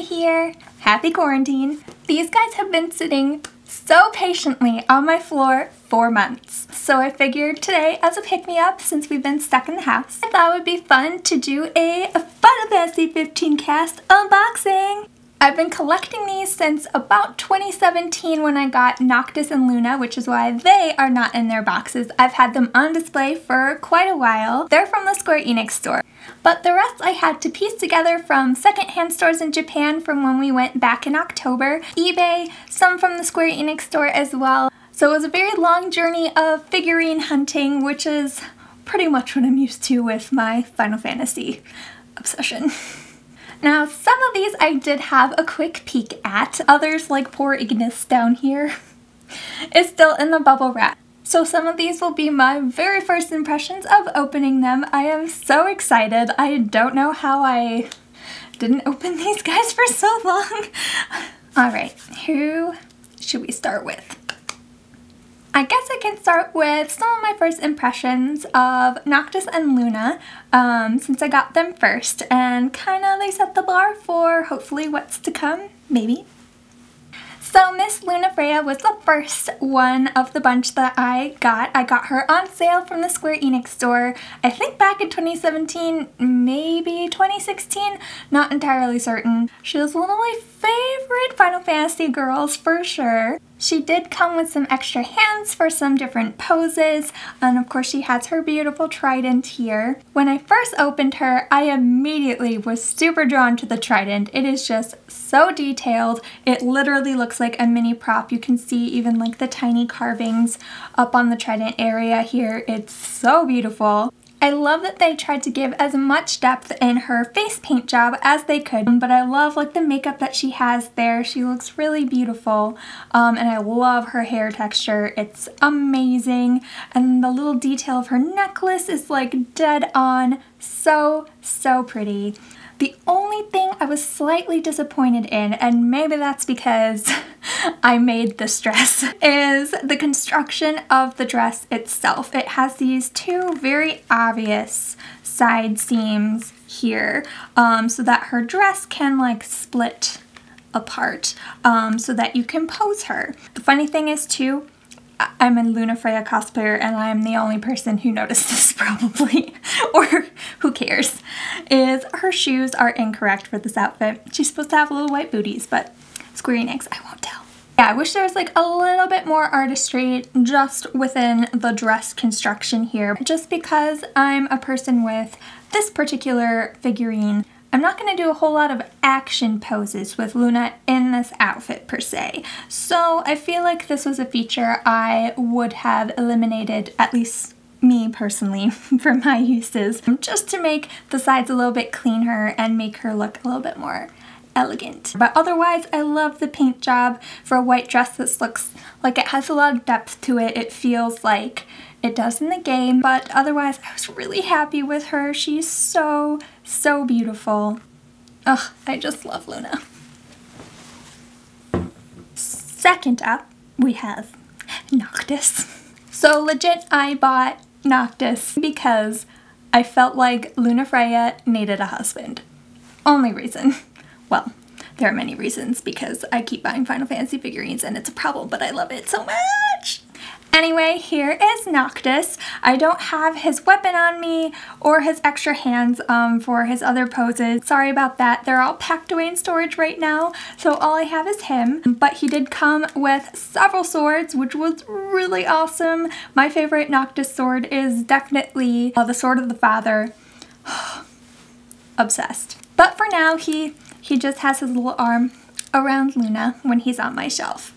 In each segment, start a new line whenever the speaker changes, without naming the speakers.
here. Happy quarantine. These guys have been sitting so patiently on my floor for months. So I figured today, as a pick-me-up, since we've been stuck in the house, I thought it would be fun to do a Final Fantasy 15 cast unboxing. I've been collecting these since about 2017 when I got Noctis and Luna, which is why they are not in their boxes. I've had them on display for quite a while. They're from the Square Enix store. But the rest I had to piece together from secondhand stores in Japan from when we went back in October, eBay, some from the Square Enix store as well. So it was a very long journey of figurine hunting, which is pretty much what I'm used to with my Final Fantasy obsession. Now, some of these I did have a quick peek at. Others, like poor Ignis down here, is still in the bubble wrap. So some of these will be my very first impressions of opening them. I am so excited. I don't know how I didn't open these guys for so long. Alright, who should we start with? I guess I can start with some of my first impressions of Noctis and Luna, since I got them first, and kinda they set the bar for hopefully what's to come, maybe. So Miss Lunafreya was the first one of the bunch that I got. I got her on sale from the Square Enix store, I think back in 2017, maybe 2016, not entirely certain. She was one of my favorite Final Fantasy girls for sure. She did come with some extra hands for some different poses, and of course she has her beautiful trident here. When I first opened her, I immediately was super drawn to the trident. It is just so detailed. It literally looks like a mini prop. You can see even like the tiny carvings up on the trident area here. It's so beautiful. I love that they tried to give as much depth in her face paint job as they could, but I love like the makeup that she has there. She looks really beautiful, and I love her hair texture. It's amazing, and the little detail of her necklace is like dead on. So pretty. The only thing I was slightly disappointed in, and maybe that's because I made this dress, is the construction of the dress itself. It has these two very obvious side seams here, so that her dress can like split apart, so that you can pose her. The funny thing is too, I'm a Lunafreya cosplayer and I am the only person who noticed this probably, or who cares, is her shoes are incorrect for this outfit. She's supposed to have little white booties, but Square Enix, I won't tell. Yeah, I wish there was like a little bit more artistry just within the dress construction here. Just because I'm a person with this particular figurine, I'm not going to do a whole lot of action poses with Luna in this outfit per se, so I feel like this was a feature I would have eliminated, at least me personally, for my uses, just to make the sides a little bit cleaner and make her look a little bit more elegant. But otherwise, I love the paint job for a white dress. This looks like it has a lot of depth to it. It feels like it does in the game, but otherwise I was really happy with her. She's so beautiful. Ugh, I just love Luna. Second up, we have Noctis. So legit, I bought Noctis because I felt like Lunafreya needed a husband. Only reason. Well, there are many reasons because I keep buying Final Fantasy figurines and it's a problem, but I love it so much. Anyway, here is Noctis. I don't have his weapon on me or his extra hands for his other poses. Sorry about that. They're all packed away in storage right now, so all I have is him. But he did come with several swords, which was really awesome. My favorite Noctis sword is definitely the Sword of the Father. Obsessed. But for now, he just has his little arm around Luna when he's on my shelf.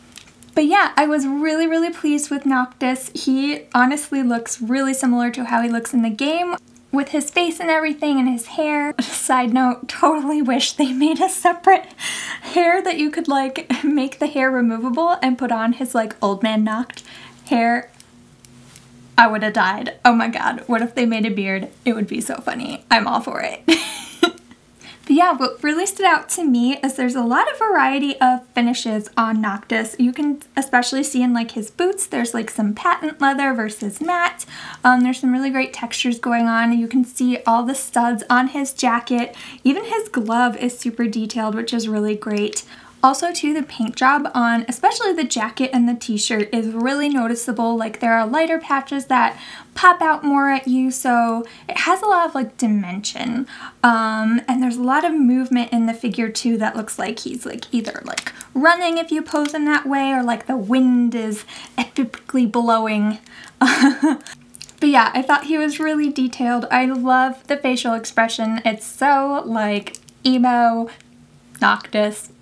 But yeah, I was really pleased with Noctis. He honestly looks really similar to how he looks in the game with his face and everything and his hair. Side note, totally wish they made a separate hair that you could like make the hair removable and put on his like old man Noct hair. I would have died. Oh my god, what if they made a beard? It would be so funny. I'm all for it. But yeah, what really stood out to me is there's a lot of variety of finishes on Noctis. You can especially see in like his boots, there's like some patent leather versus matte. There's some really great textures going on. You can see all the studs on his jacket. Even his glove is super detailed, which is really great. Also too, the paint job on especially the jacket and the t-shirt is really noticeable. Like there are lighter patches that pop out more at you, so it has a lot of like dimension. And there's a lot of movement in the figure too that looks like he's like either like running if you pose him that way, or like the wind is epically blowing. But yeah, I thought he was really detailed. I love the facial expression. It's so like emo Noctis.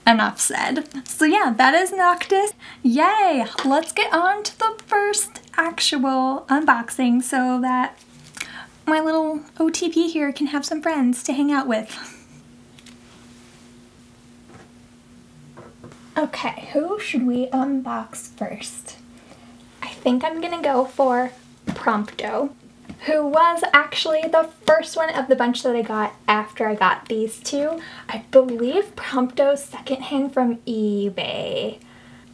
Enough said. So yeah, that is Noctis. Yay! Let's get on to the first actual unboxing so that my little OTP here can have some friends to hang out with. Okay, who should we unbox first? I think I'm gonna go for Prompto, who was actually the first one of the bunch that I got after I got these two. I believe Prompto's secondhand from eBay.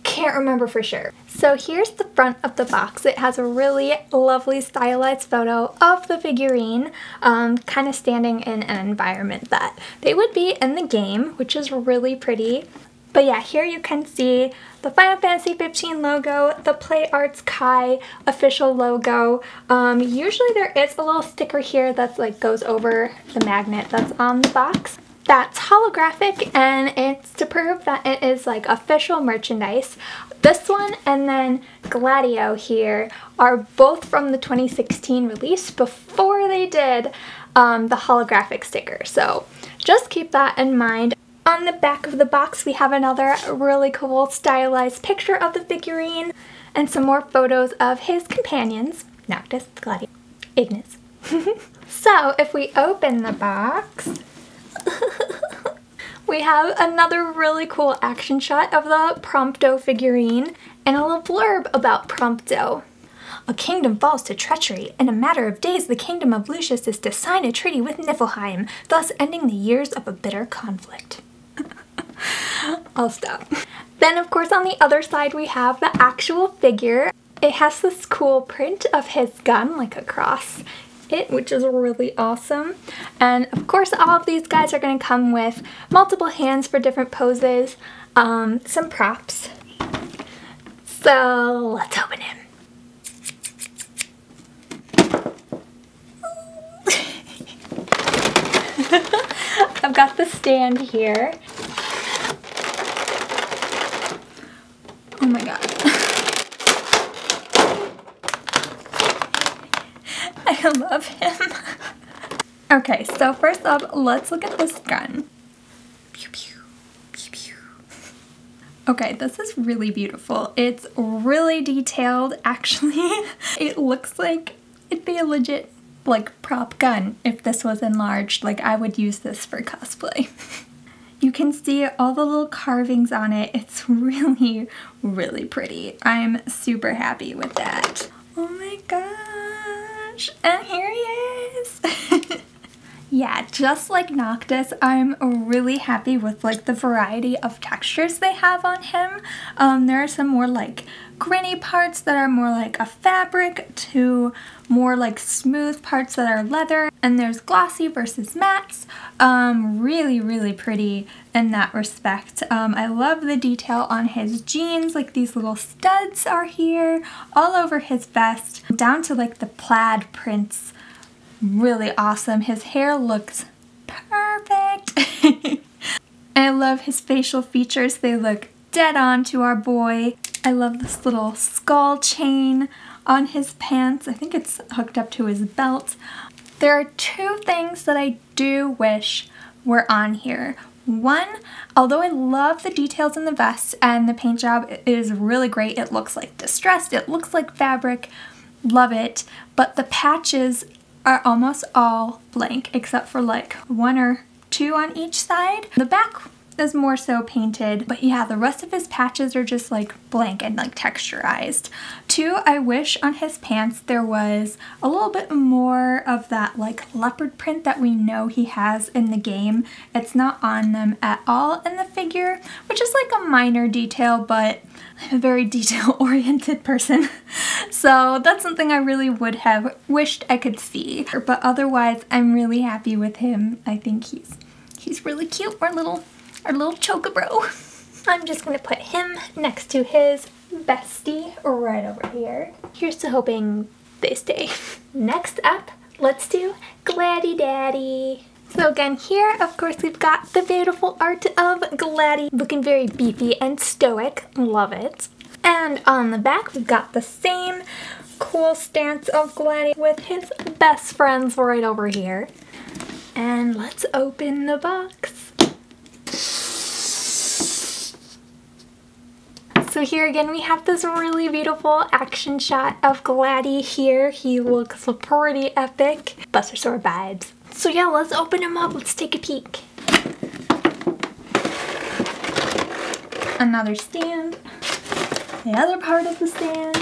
Can't remember for sure. So here's the front of the box. It has a really lovely stylized photo of the figurine, kind of standing in an environment that they would be in the game, which is really pretty. But yeah, here you can see the Final Fantasy 15 logo, the Play Arts Kai official logo. Usually there is a little sticker here that's like goes over the magnet that's on the box. That's holographic, and it's to prove that it is like official merchandise. This one and then Gladio here are both from the 2016 release before they did the holographic sticker. So just keep that in mind. On the back of the box, we have another really cool stylized picture of the figurine and some more photos of his companions, Noctis, Gladio, Ignis. So if we open the box, we have another really cool action shot of the Prompto figurine and a little blurb about Prompto. A kingdom falls to treachery. In a matter of days, the kingdom of Lucius is to sign a treaty with Niflheim, thus ending the years of a bitter conflict. I'll stop. Then of course on the other side we have the actual figure. It has this cool print of his gun like across it, which is really awesome. And of course all of these guys are going to come with multiple hands for different poses, some props. So let's open him. I've got the stand here. Oh my god. I love him. Okay, so first up, let's look at this gun. Pew, pew, pew, pew. Okay, this is really beautiful. It's really detailed, actually. It looks like it'd be a legit, like, prop gun if this was enlarged. Like, I would use this for cosplay. You can see all the little carvings on it. It's really, really pretty. I'm super happy with that. Oh my gosh, and here he is. Yeah, just like Noctis, I'm really happy with like the variety of textures they have on him. There are some more like grainy parts that are more like a fabric to more like smooth parts that are leather, and there's glossy versus mattes. Really, really pretty in that respect. I love the detail on his jeans, like these little studs are here all over his vest, down to like the plaid prints. Really awesome. His hair looks perfect. I love his facial features. They look dead on to our boy. I love this little skull chain on his pants. I think it's hooked up to his belt. There are two things that I do wish were on here. One, although I love the details in the vest and the paint job is really great, it looks like distressed, it looks like fabric, love it, but the patches are almost all blank except for like one or two on each side. The back is more so painted, but yeah, the rest of his patches are just like blank and like texturized. Too, I wish on his pants there was a little bit more of that like leopard print that we know he has in the game. It's not on them at all in the figure, which is like a minor detail, but I'm a very detail-oriented person, so that's something I really would have wished I could see. But otherwise, I'm really happy with him. I think he's really cute, our little chocobro. I'm just gonna put him next to his bestie right over here. Here's to hoping they stay. Next up, let's do Gladdy Daddy. So again, here, of course, we've got the beautiful art of Gladdy, looking very beefy and stoic. Love it. And on the back, we've got the same cool stance of Gladdy with his best friends right over here. And let's open the box. So here again, we have this really beautiful action shot of Gladdy here. He looks pretty epic. Buster Sword vibes. So yeah, let's open him up. Let's take a peek. Another stand. The other part of the stand.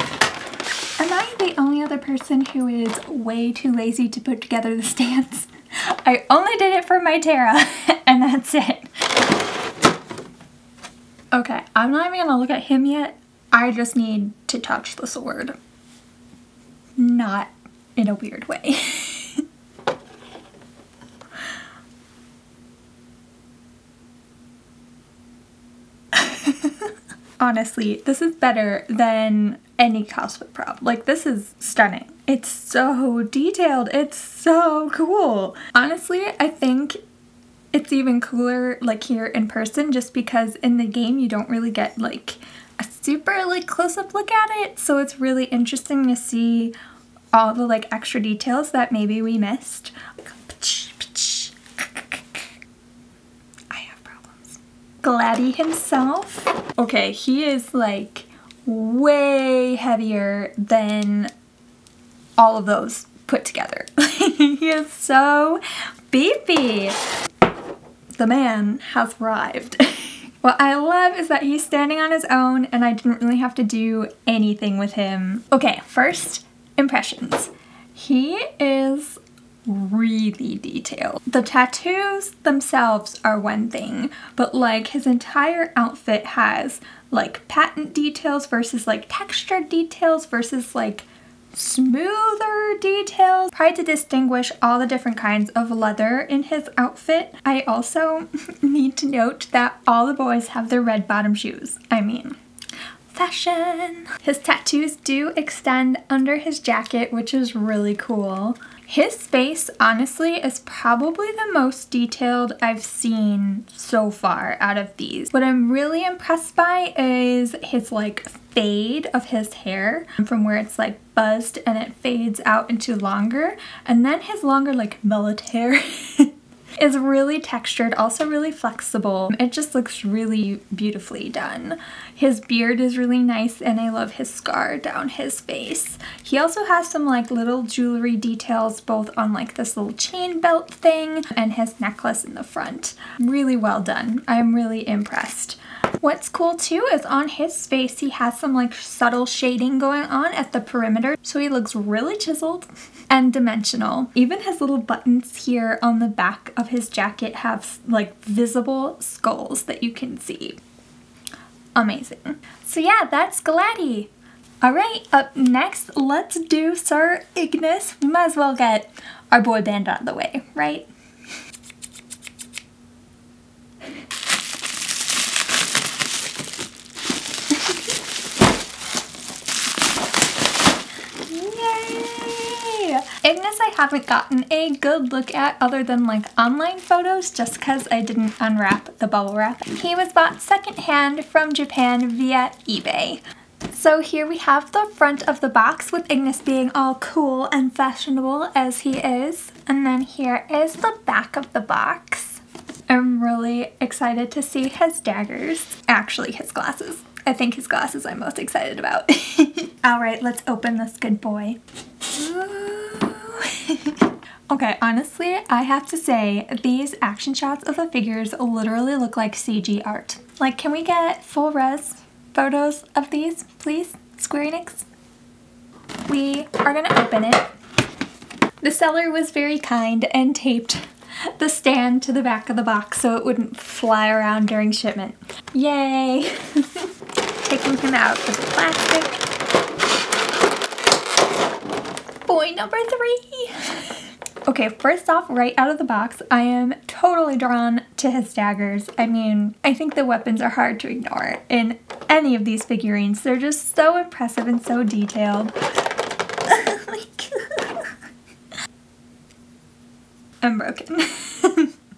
Am I the only other person who is way too lazy to put together the stands? I only did it for my Tara, and that's it. Okay, I'm not even gonna look at him yet. I just need to touch the sword. Not in a weird way. Honestly, this is better than any cosplay prop. Like, this is stunning. It's so detailed. It's so cool. Honestly, I think it's even cooler like here in person, just because in the game you don't really get like a super like close-up look at it. So it's really interesting to see all the like extra details that maybe we missed. Gladdy himself. Okay, he is like way heavier than all of those put together. He is so beefy. The man has arrived. What I love is that he's standing on his own and I didn't really have to do anything with him. Okay, first impressions. He is really detailed. The tattoos themselves are one thing, but like his entire outfit has like patent details versus like textured details versus like smoother details. Tried to distinguish all the different kinds of leather in his outfit. I also need to note that all the boys have their red bottom shoes. I mean, fashion. His tattoos do extend under his jacket, which is really cool. His face, honestly, is probably the most detailed I've seen so far out of these. What I'm really impressed by is his like fade of his hair from where it's like buzzed and it fades out into longer, and then his longer like mullet hair is really textured, also really flexible. It just looks really beautifully done. His beard is really nice and I love his scar down his face. He also has some like little jewelry details both on like this little chain belt thing and his necklace in the front. Really well done. I'm really impressed. What's cool too is on his face he has some like subtle shading going on at the perimeter, so he looks really chiseled and dimensional. Even his little buttons here on the back of his jacket have like visible skulls that you can see. Amazing. So yeah, that's Gladdy. Alright, up next, let's do Sir Ignis. We might as well get our boy band out of the way, right? Ignis I haven't gotten a good look at other than like online photos just because I didn't unwrap the bubble wrap. He was bought secondhand from Japan via eBay. So here we have the front of the box with Ignis being all cool and fashionable as he is. And then here is the back of the box. I'm really excited to see his daggers. Actually, his glasses. I think his glasses I'm most excited about. Alright, let's open this good boy. Okay, honestly, I have to say, these action shots of the figures literally look like CG art. Like, can we get full res photos of these, please? Square Enix? We are gonna open it. The seller was very kind and taped the stand to the back of the box so it wouldn't fly around during shipment. Yay! Taking him out of the plastic. Boy number 3! Okay, first off, right out of the box, I am totally drawn to his daggers. I mean, I think the weapons are hard to ignore in any of these figurines. They're just so impressive and so detailed. Oh my god. I'm broken.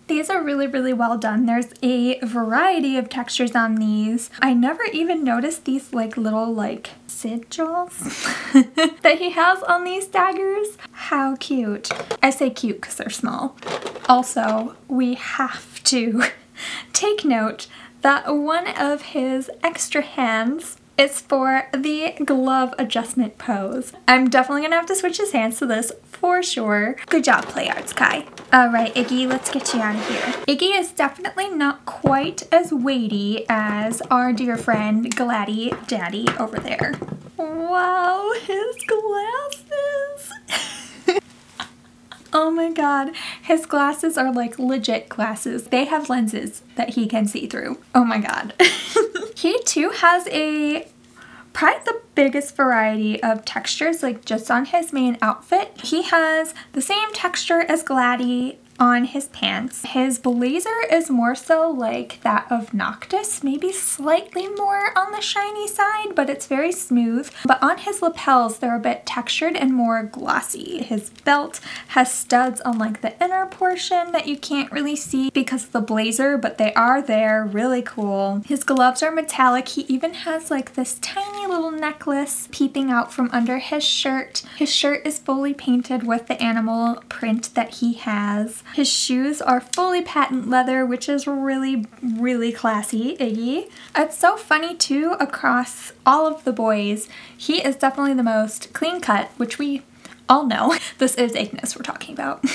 These are really, really well done. There's a variety of textures on these. I never even noticed these like little like sigils that he has on these daggers. How cute. I say cute because they're small. Also, we have to take note that one of his extra hands is for the glove adjustment pose. I'm definitely gonna have to switch his hands to this for sure. Good job, Play Arts Kai. Alright, Iggy, let's get you out of here. Iggy is definitely not quite as weighty as our dear friend Gladdy Daddy over there. Wow, his glasses! Oh my god, his glasses are like legit glasses. They have lenses that he can see through. Oh my god. He too has probably the biggest variety of textures, like just on his main outfit. He has the same texture as Gladdy on his pants. His blazer is more so like that of Noctis, maybe slightly more on the shiny side, but it's very smooth. But on his lapels, they're a bit textured and more glossy. His belt has studs on like the inner portion that you can't really see because of the blazer, but they are there, really cool. His gloves are metallic. He even has like this tiny little necklace peeping out from under his shirt. His shirt is fully painted with the animal print that he has. His shoes are fully patent leather, which is really, really classy, Iggy. It's so funny too, across all of the boys, he is definitely the most clean cut, which we all know. This is Ignis we're talking about.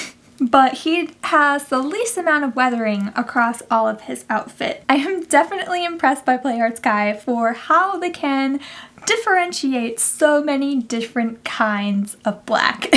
But he has the least amount of weathering across all of his outfit. I am definitely impressed by Play Arts Kai for how they can differentiate so many different kinds of black.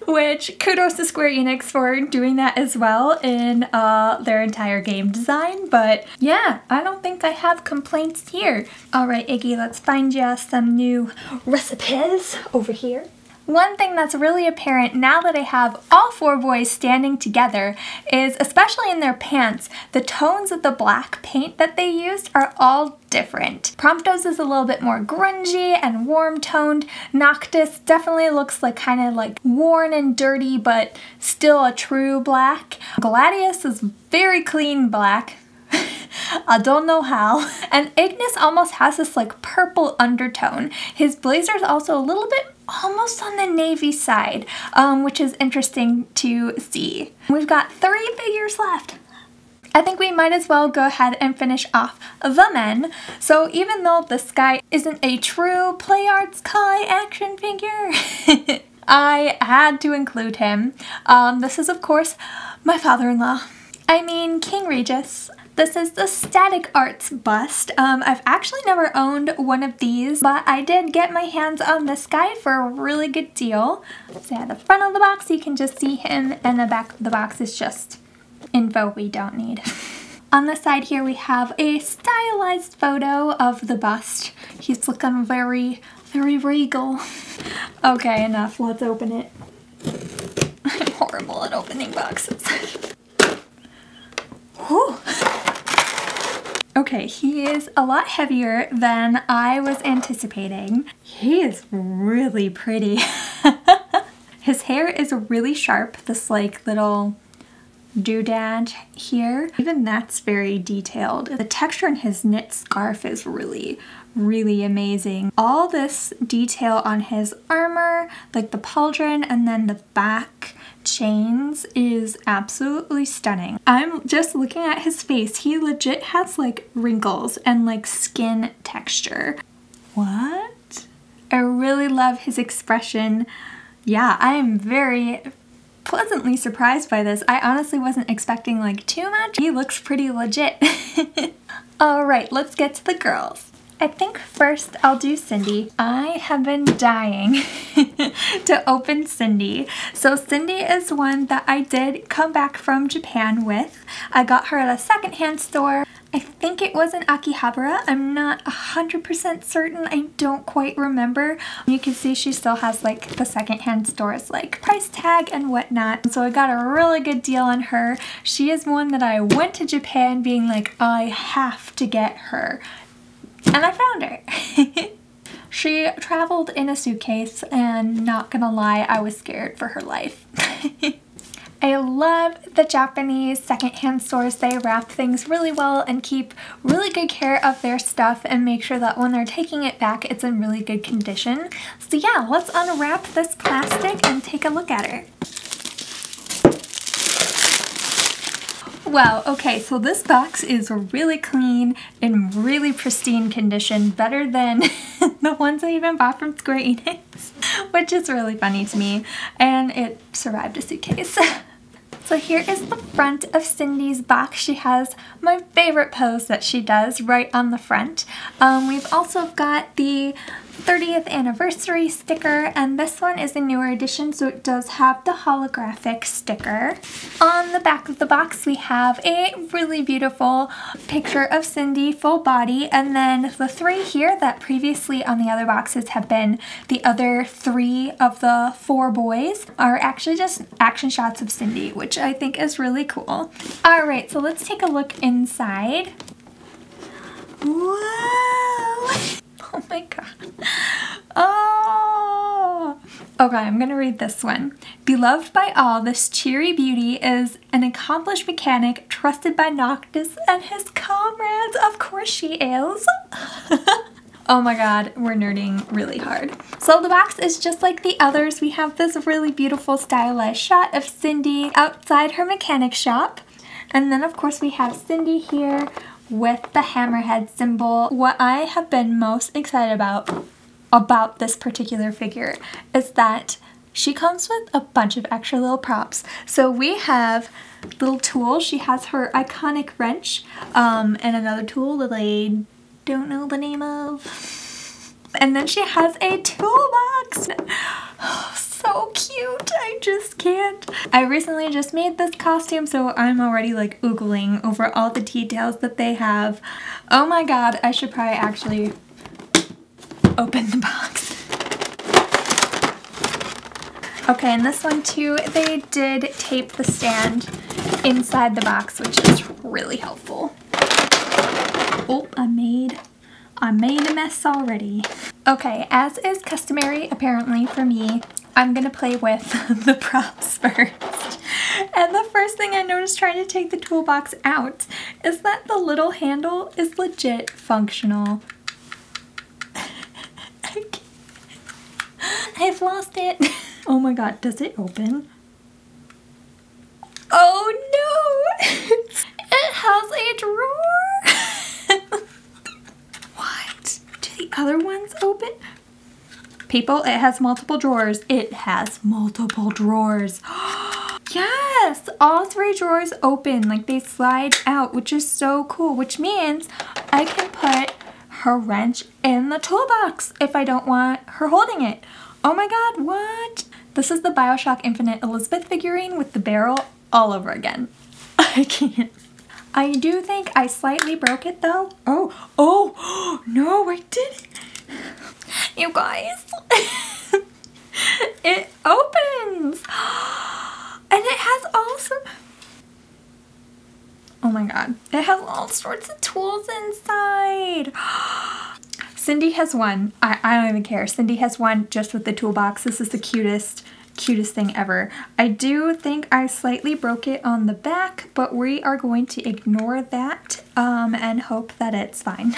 Which, kudos to Square Enix for doing that as well in their entire game design. But yeah, I don't think I have complaints here. Alright, Iggy, let's find you some new recipes over here. One thing that's really apparent now that I have all 4 boys standing together is, especially in their pants, the tones of the black paint that they used are all different. Prompto's is a little bit more grungy and warm toned. Noctis definitely looks like kind of like worn and dirty, but still a true black. Gladius is very clean black. I don't know how. And Ignis almost has this like purple undertone. His blazer's also a little bit almost on the navy side, which is interesting to see. We've got 3 figures left. I think we might as well go ahead and finish off the men. So even though this guy isn't a true Play Arts Kai action figure, I had to include him. This is of course my father-in-law. I mean King Regis. This is the Static Arts bust. I've actually never owned one of these, but I did get my hands on this guy for a really good deal. So at the front of the box you can just see him, and the back of the box is just info we don't need. On the side here we have a stylized photo of the bust. He's looking very, very regal. Okay, enough. Let's open it. I'm horrible at opening boxes. Whew. Okay, he is a lot heavier than I was anticipating. He is really pretty. His hair is really sharp, this like little doodad here. Even that's very detailed. The texture in his knit scarf is really, really amazing. All this detail on his armor, like the pauldron and then the back chains, is absolutely stunning. I'm just looking at his face. He legit has like wrinkles and like skin texture. What? I really love his expression. Yeah, I am very pleasantly surprised by this. I honestly wasn't expecting like too much. He looks pretty legit. Alright, let's get to the girls. I think first I'll do Cindy. I have been dying to open Cindy. So Cindy is one that I did come back from Japan with. I got her at a secondhand store. I think it was in Akihabara. I'm not 100% certain. I don't quite remember. You can see she still has like the secondhand store's like price tag and whatnot. So I got a really good deal on her. She is one that I went to Japan being like, I have to get her. And I found her. She traveled in a suitcase and not gonna lie, I was scared for her life. I love the Japanese secondhand stores. They wrap things really well and keep really good care of their stuff and make sure that when they're taking it back, it's in really good condition. So yeah, let's unwrap this plastic and take a look at her. Wow, okay, so this box is really clean and really pristine condition, better than the ones I even bought from Square Enix, which is really funny to me, and it survived a suitcase. So here is the front of Cindy's box. She has my favorite pose that she does right on the front. We've also got the 30th anniversary sticker, and this one is a newer edition, so it does have the holographic sticker. On the back of the box we have a really beautiful picture of Cindy full body, and then the three here that previously on the other boxes have been the other 3 of the 4 boys are actually just action shots of Cindy, which I think is really cool. Alright, so let's take a look inside. Whoa! Oh my god. Oh! Okay, I'm gonna read this one. Beloved by all, this cheery beauty is an accomplished mechanic trusted by Noctis and his comrades. Of course she is. Oh my god, we're nerding really hard. So the box is just like the others. We have this really beautiful stylized shot of Cindy outside her mechanic shop. And then of course we have Cindy here with the hammerhead symbol. What I have been most excited about this particular figure is that she comes with a bunch of extra little props. So we have little tools. She has her iconic wrench and another tool that I don't know the name of. And then she has a toolbox. Oh, so cute. I just can't. I recently just made this costume, so I'm already like oogling over all the details that they have. Oh my god, I should probably actually open the box. Okay, and this one too, they did tape the stand inside the box, which is really helpful. Oh, I made a mess already. Okay, as is customary apparently for me, I'm gonna play with the props first. And the first thing I noticed trying to take the toolbox out is that the little handle is legit functional. I've lost it. Oh my god, does it open? Oh no! It has a drawer! What? Do the other ones open? People, it has multiple drawers. It has multiple drawers. Yes! All 3 drawers open, like they slide out, which is so cool, which means I can put her wrench in the toolbox if I don't want her holding it. Oh my god, what? This is the BioShock Infinite Elizabeth figurine with the barrel all over again. I can't. I do think I slightly broke it though. Oh, no, I didn't. You guys, it opens. And it has also, oh my god, it has all sorts of tools inside. Cindy has one. I don't even care. Cindy has one just with the toolbox. This is the cutest thing ever. I do think I slightly broke it on the back, but we are going to ignore that and hope that it's fine.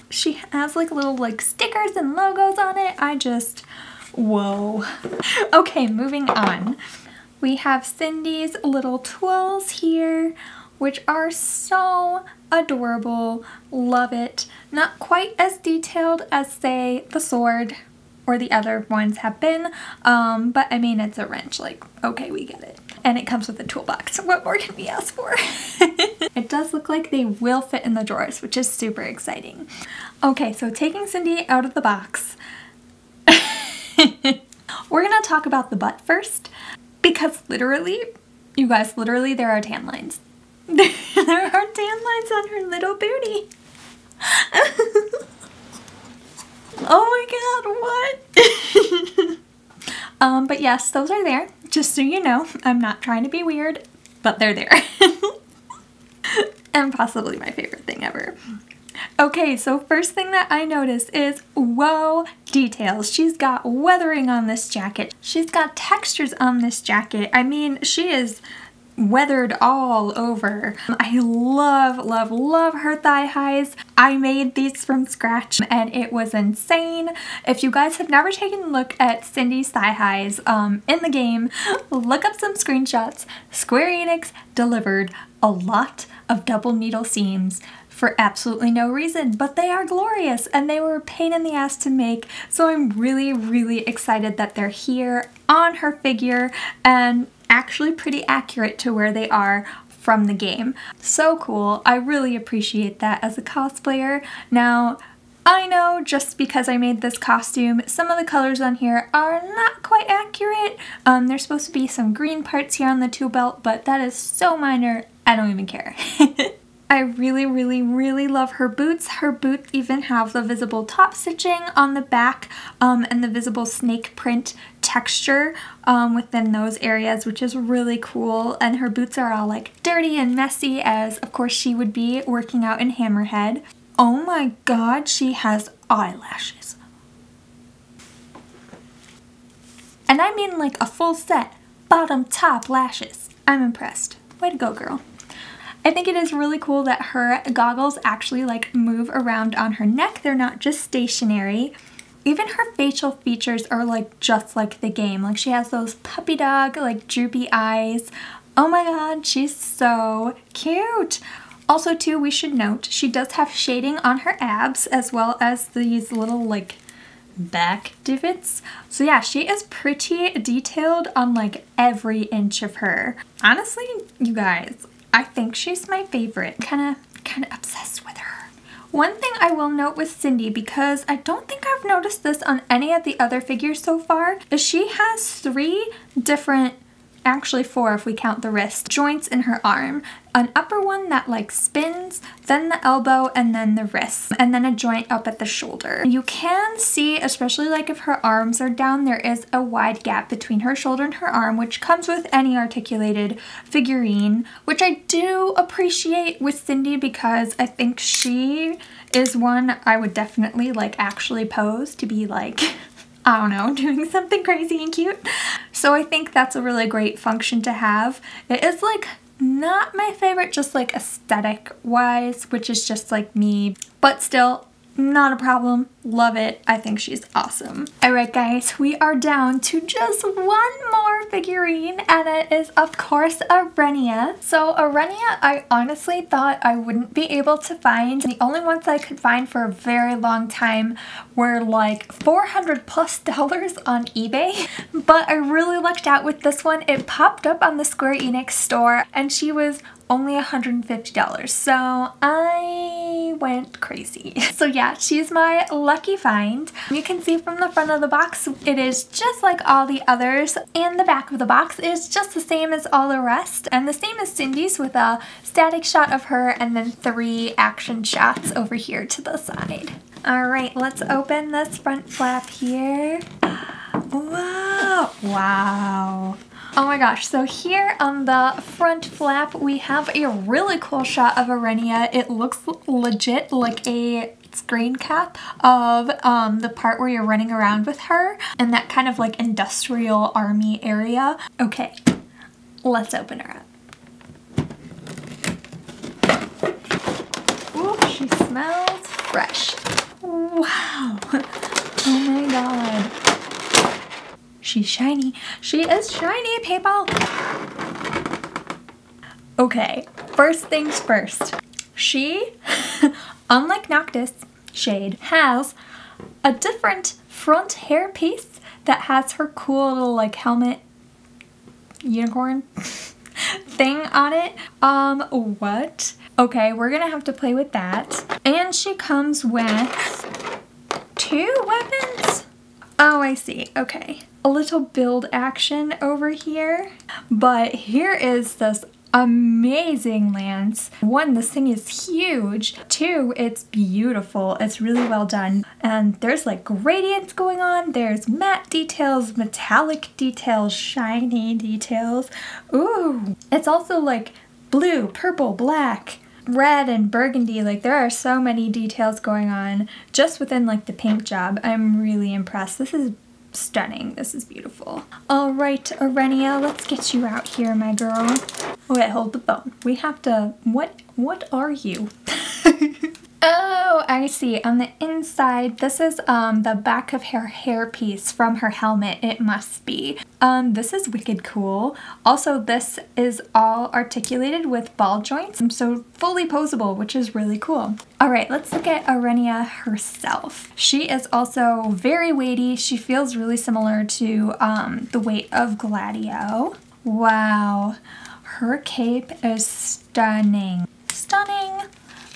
She has like little like stickers and logos on it. Whoa. Okay, moving on. We have Cindy's little tools here, which are so adorable. Love it. Not quite as detailed as, say, the sword, or the other ones have been, but I mean, it's a wrench, like, okay, we get it. And it comes with a toolbox. What more can we ask for? It does look like they will fit in the drawers, which is super exciting. Okay, so taking Cindy out of the box, we're gonna talk about the butt first, because literally, you guys, literally there are tan lines. There are tan lines on her little booty. Oh my god, what? But yes, those are there. Just so you know, I'm not trying to be weird, but they're there. And possibly my favorite thing ever. Okay, so first thing that I noticed is, whoa, details. She's got weathering on this jacket. She's got textures on this jacket. I mean, she is weathered all over. I love, love, love her thigh highs. I made these from scratch and it was insane. If you guys have never taken a look at Cindy's thigh highs in the game, look up some screenshots. Square Enix delivered a lot of double needle seams for absolutely no reason, but they are glorious and they were a pain in the ass to make, so I'm really, really excited that they're here on her figure and actually pretty accurate to where they are from the game. So cool. I really appreciate that as a cosplayer. Now, I know just because I made this costume, some of the colors on here are not quite accurate. There's supposed to be some green parts here on the tool belt, but that is so minor, I don't even care. I really, really, really love her boots. Her boots even have the visible top stitching on the back and the visible snake print texture within those areas, which is really cool. And her boots are all like dirty and messy, as of course she would be working out in Hammerhead. Oh my god, she has eyelashes. And I mean like a full set, bottom top lashes. I'm impressed. Way to go, girl. I think it is really cool that her goggles actually like move around on her neck. They're not just stationary. Even her facial features are like just like the game. Like she has those puppy dog like droopy eyes. Oh my god, she's so cute. Also too, we should note, she does have shading on her abs as well as these little like back divots. So yeah, she is pretty detailed on like every inch of her. Honestly, you guys, I think she's my favorite. Kind of obsessed with her. One thing I will note with Cindy, because I don't think I've noticed this on any of the other figures so far, is she has 3 different, actually 4 if we count the wrist, joints in her arm. An upper one that like spins, then the elbow, and then the wrist, and then a joint up at the shoulder. You can see, especially like if her arms are down, there is a wide gap between her shoulder and her arm, which comes with any articulated figurine, which I do appreciate with Cindy because I think she is one I would definitely like actually pose to be like, I don't know, doing something crazy and cute. So I think that's a really great function to have. It is like not my favorite, just like aesthetic wise, which is just like me, but still not a problem. Love it. I think she's awesome. Alright guys, we are down to just one more figurine, and it is of course Arenia. So Arenia, I honestly thought I wouldn't be able to find. The only ones I could find for a very long time were like $400+ on eBay, but I really lucked out with this one. It popped up on the Square Enix store and she was only $150, so I went crazy. So yeah, she's my lucky find. You can see from the front of the box, it is just like all the others, and the back of the box is just the same as all the rest, and the same as Cindy's with a static shot of her and then 3 action shots over here to the side. Alright, let's open this front flap here. Wow! Wow! Oh my gosh, so here on the front flap we have a really cool shot of Arenia. It looks legit like a screen cap of the part where you're running around with her and that kind of like industrial army area. Okay, let's open her up. Ooh, she smells fresh. Wow. Oh my god. She's shiny. She is shiny, people. Okay, first things first. She, unlike Noctis Shade, has a different front hairpiece that has her cool little like helmet unicorn thing on it. What? Okay, we're gonna have to play with that. And she comes with 2 weapons? Oh, I see. Okay. A little build action over here. But here is this amazing lance. 1, this thing is huge. 2, it's beautiful. It's really well done. And there's like gradients going on. There's matte details, metallic details, shiny details. Ooh. It's also like blue, purple, black, red, and burgundy. Like there are so many details going on just within like the paint job. I'm really impressed. This is stunning. This is beautiful. All right, Arenia, let's get you out here, my girl. Wait, hold the phone. We have to, what are you? Oh, I see. On the inside, this is the back of her hairpiece from her helmet, it must be. This is wicked cool. Also, this is all articulated with ball joints, so fully posable, which is really cool. All right, let's look at Arenia herself. She is also very weighty. She feels really similar to the weight of Gladio. Wow, her cape is stunning. Stunning.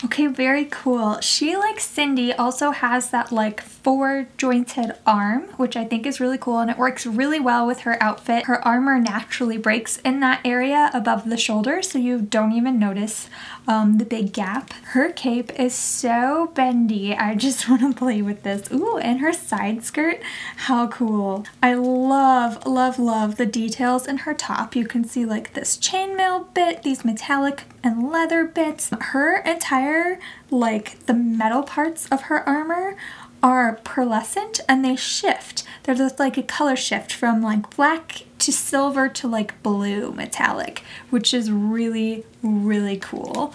Okay, very cool. She, like Cindy, also has that like 4-jointed arm, which I think is really cool, and it works really well with her outfit. Her armor naturally breaks in that area above the shoulder, so you don't even notice the big gap. Her cape is so bendy. I just want to play with this. Ooh, and her side skirt, how cool. I love, love, love the details in her top. You can see like this chainmail bit, these metallic and leather bits. Her entire, like the metal parts of her armor are pearlescent and they shift. There's just like a color shift from like black to silver to like blue metallic, which is really, really cool.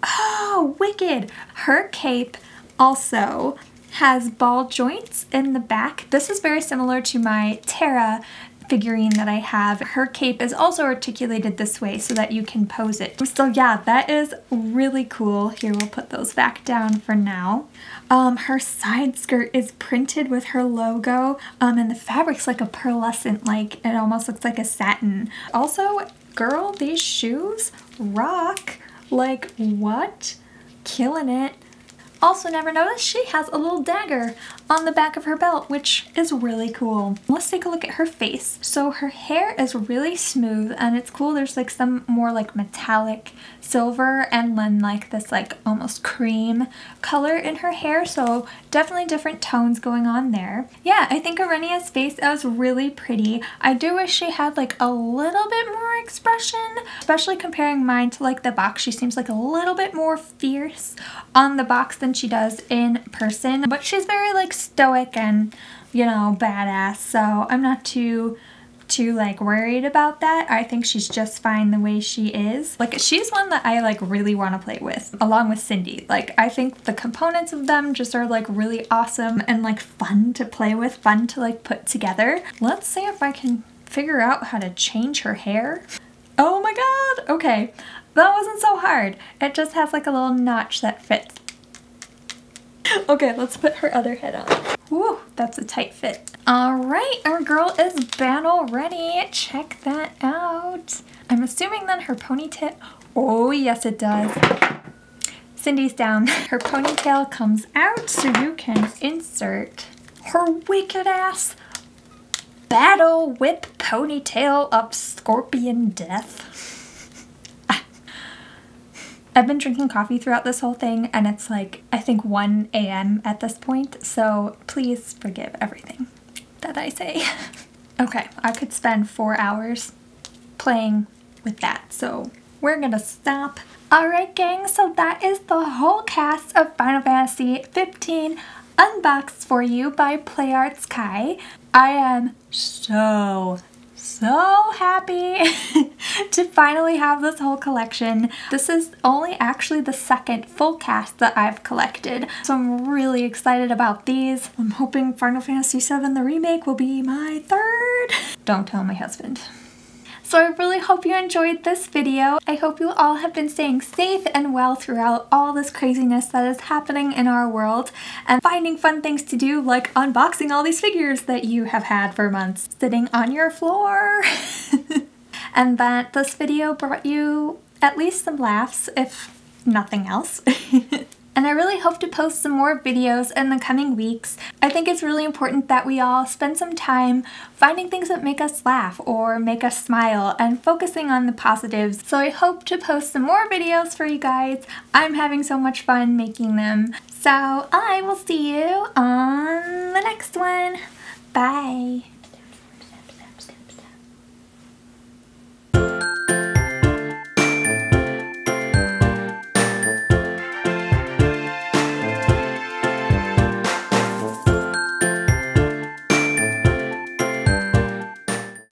Oh, wicked! Her cape also has ball joints in the back. This is very similar to my Terra figurine that I have. Her cape is also articulated this way so that you can pose it. So yeah, that is really cool. Here, we'll put those back down for now. Her side skirt is printed with her logo, and the fabric's like a pearlescent, like it almost looks like a satin. Also, girl, these shoes rock. Like, what? Killing it. Also, never noticed she has a little dagger on the back of her belt, which is really cool. Let's take a look at her face. So her hair is really smooth and it's cool. There's like some more like metallic silver and then like this like almost cream color in her hair. So definitely different tones going on there. Yeah, I think Arenia's face is really pretty. I do wish she had like a little bit more expression, especially comparing mine to like the box. She seems like a little bit more fierce on the box than she does in person, but she's very like stoic and, you know, badass, so I'm not too like worried about that. I think she's just fine the way she is. Like, she's one that I like really want to play with along with Cindy. Like, I think the components of them just are like really awesome and like fun to play with, fun to like put together. Let's see if I can figure out how to change her hair. Oh my god, okay, that wasn't so hard. It just has like a little notch that fits. Okay, let's put her other head on. Woo, that's a tight fit. All right, our girl is battle ready. Check that out. I'm assuming then her ponytail, oh yes it does. Cindy's down. Her ponytail comes out so you can insert her wicked ass battle whip ponytail of scorpion death. I've been drinking coffee throughout this whole thing and it's like, I think 1 a.m. at this point, so please forgive everything that I say. Okay, I could spend 4 hours playing with that, so we're gonna stop. Alright gang, so that is the whole cast of Final Fantasy 15 unboxed for you by PlayArts Kai. I am so happy to finally have this whole collection. This is only actually the second full cast that I've collected, so I'm really excited about these. I'm hoping Final Fantasy VII the remake will be my third. Don't tell my husband. So I really hope you enjoyed this video. I hope you all have been staying safe and well throughout all this craziness that is happening in our world and finding fun things to do like unboxing all these figures that you have had for months sitting on your floor. And that this video brought you at least some laughs, if nothing else. And I really hope to post some more videos in the coming weeks. I think it's really important that we all spend some time finding things that make us laugh or make us smile and focusing on the positives. So I hope to post some more videos for you guys. I'm having so much fun making them. So I will see you on the next one. Bye.